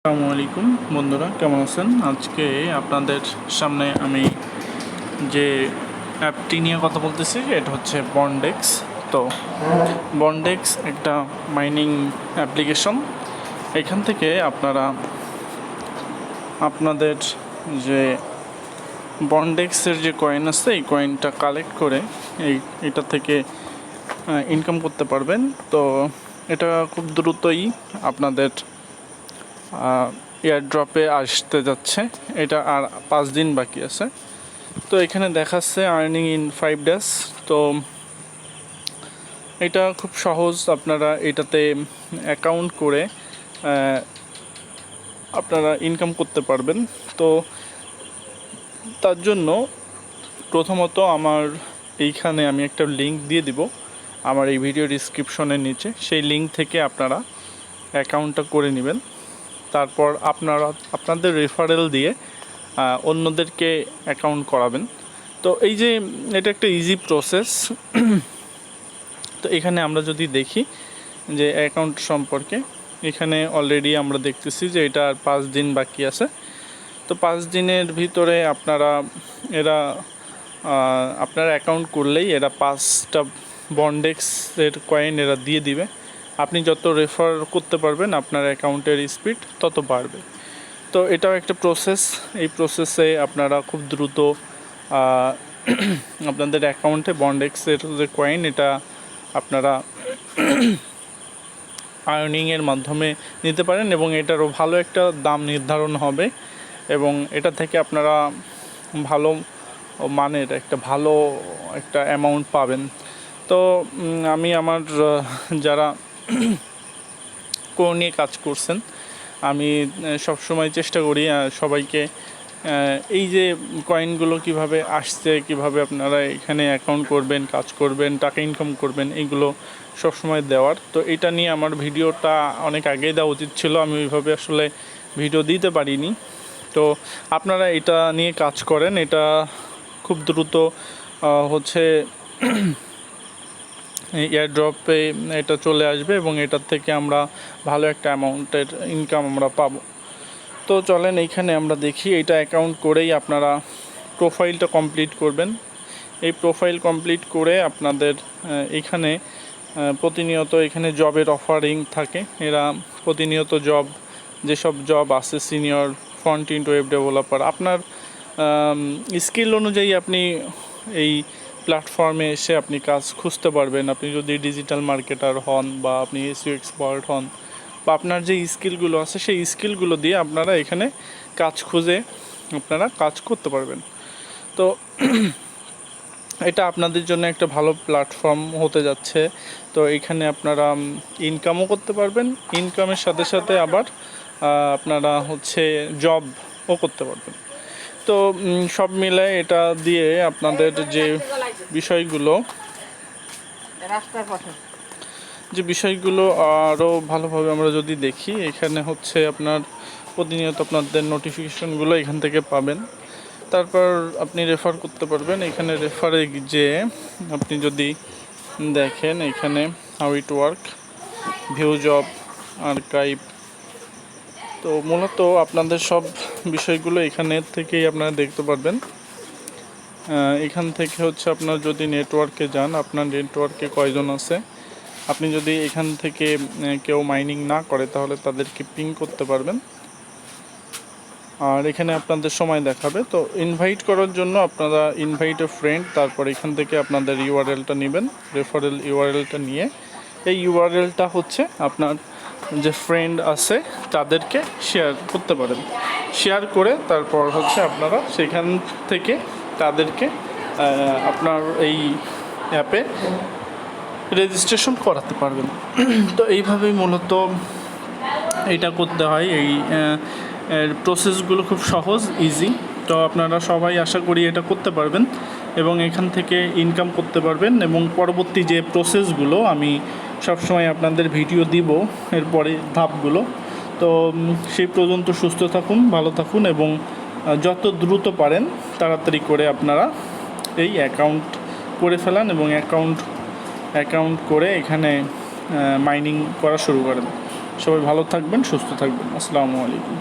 আসসালামু আলাইকুম বন্ধুরা, কেমন আছেন? আজকে আপনাদের সামনে আমি যে অ্যাপটি নিয়ে কথা বলতেছি এটা হচ্ছে বন্ডেক্স। তো বন্ডেক্স একটা মাইনিং অ্যাপ্লিকেশন। এখান থেকে আপনারা আপনাদের যে বন্ডেক্সের যে কয়েন আছে এই কয়েনটা কালেক্ট করে এটা থেকে ইনকাম করতে পারবেন। তো এটা খুব দ্রুতই আপনাদের এয়ারড্রপে আসতে যাচ্ছে। এটা আর 5 দিন বাকি আছে। তো এখানে দেখাচ্ছে আর্নিং ইন 5 ডেজ। তো এটা খুব সহজ, আপনারা এটাতে অ্যাকাউন্ট করে আপনারা ইনকাম করতে পারবেন। তো তার জন্য প্রথমত এইখানে আমি একটা লিঙ্ক দিয়ে দিব আমার এই ভিডিও ডিসক্রিপশনের নিচে। সেই লিঙ্ক থেকে আপনারা অ্যাকাউন্টটা করে নেবেন। তারপর আপনাদের রেফারেল দিয়ে অন্যদেরকে অ্যাকাউন্ট করাবেন। তো এই যে এটা একটা ইজি প্রসেস। তো এখানে আমরা যদি দেখি যে অ্যাকাউন্ট সম্পর্কে, এখানে অলরেডি আমরা দেখতেছি যে এটা আর 5 দিন বাকি আছে। তো 5 দিনের ভিতরে আপনারা অ্যাকাউন্ট করলেই এরা 5টা বন্ডেক্সের কয়েন এরা দিয়ে দিবে। আপনি যত রেফার করতে পারবেন আপনার অ্যাকাউন্টের স্পিড তত বাড়বে। তো এটাও একটা প্রসেস। এই প্রসেসে আপনারা খুব দ্রুত আপনাদের অ্যাকাউন্টে বন্ডেক্সের যে কয়েন এটা আপনারা আর্নিংয়ের মাধ্যমে নিতে পারেন এবং এটারও ভালো একটা দাম নির্ধারণ হবে এবং এটা থেকে আপনারা ভালো মানের ভালো একটা অ্যামাউন্ট পাবেন। তো আমি আমার যারা কোর নিয়ে কাজ করছেন আমি সবসময় চেষ্টা করি সবাইকে এই যে কয়েনগুলো কিভাবে আসছে, কিভাবে আপনারা এখানে অ্যাকাউন্ট করবেন, কাজ করবেন, টাকা ইনকাম করবেন, এইগুলো সবসময় দেওয়ার। তো এটা নিয়ে আমার ভিডিওটা অনেক আগেই দেওয়া উচিত ছিল, আমি ওইভাবে আসলে ভিডিও দিতে পারিনি। তো আপনারা এটা নিয়ে কাজ করেন, এটা খুব দ্রুত হচ্ছে এয়ারড্রপে এটা চলে আসবে এবং এটার থেকে আমরা ভালো একটা অ্যামাউন্টের ইনকাম আমরা পাবো। তো চলেন এইখানে আমরা দেখি। এটা অ্যাকাউন্ট করেই আপনারা প্রোফাইলটা কমপ্লিট করবেন। এই প্রোফাইল কমপ্লিট করে আপনাদের এখানে প্রতিনিয়ত এখানে জবের অফারিং থাকে। এরা প্রতিনিয়ত যেসব জব আছে, senior front end web developer, আপনার স্কিল অনুযায়ী আপনি এই প্ল্যাটফর্মে এসে আপনি কাজ খুঁজতে পারবেন। আপনি যদি ডিজিটাল মার্কেটার হন বা আপনি এসইও এক্সপার্ট হন বা আপনার যে স্কিলগুলো আছে সেই স্কিলগুলো দিয়ে আপনারা এখানে কাজ খুঁজে আপনারা কাজ করতে পারবেন। তো এটা আপনাদের জন্য একটা ভালো প্ল্যাটফর্ম হতে যাচ্ছে। তো এখানে আপনারা ইনকামও করতে পারবেন, ইনকামের সাথে সাথে আবার আপনারা জবও করতে পারবেন। তো সব মিলে এটা দিয়ে আপনাদের যে বিষয়গুলো আরও ভালোভাবে আমরা যদি দেখি, এখানে আপনার প্রতিনিয়ত আপনাদের নোটিফিকেশনগুলো এখান থেকে পাবেন। তারপর আপনি রেফার করতে পারবেন। এখানে রেফারে যে আপনি যদি দেখেন এখানে how it work, view job, archive. তো মূলত আপনাদের সব বিষয়গুলো এখানে থেকেই আপনারা দেখতে পারবেন। এখান থেকে আপনার যদি নেটওয়ার্কে যান, আপনার নেটওয়ার্কে কয়জন আছে, আপনি যদি এখান থেকে কেউ মাইনিং না করে তাহলে তাদেরকে পিং করতে পারবেন। আর এখানে আপনাদের সময় দেখাবে। তো ইনভাইট করার জন্য আপনারা ইনভাইট এ ফ্রেন্ড, তারপর এখান থেকে আপনাদের ইউআরএলটা নেবেন, রেফারেল ইউআরএলটা নিয়ে এই ইউআরএলটা আপনার যে ফ্রেন্ড আছে তাদেরকে শেয়ার করতে পারেন। শেয়ার করে তারপর আপনারা সেখান থেকে তাদেরকে আপনার এই অ্যাপে রেজিস্ট্রেশন করাতে পারবেন। তো এইভাবেই মূলত এটা করতে হয়। এই প্রসেসগুলো খুব সহজ, ইজি। তো আপনারা সবাই আশা করি এটা করতে পারবেন এবং এখান থেকে ইনকাম করতে পারবেন। এবং পরবর্তী যে প্রসেসগুলো আমি সবসময় আপনাদের ভিডিও দিব এরপরে ধাপগুলো। তো সেই পর্যন্ত সুস্থ থাকুন, ভালো থাকুন এবং যত দ্রুত পারেন তাড়াতাড়ি করে আপনারা এই অ্যাকাউন্ট করে ফেলান এবং অ্যাকাউন্ট করে এখানে মাইনিং করা শুরু করেন। সবাই ভালো থাকবেন, সুস্থ থাকবেন। আসসালামু আলাইকুম।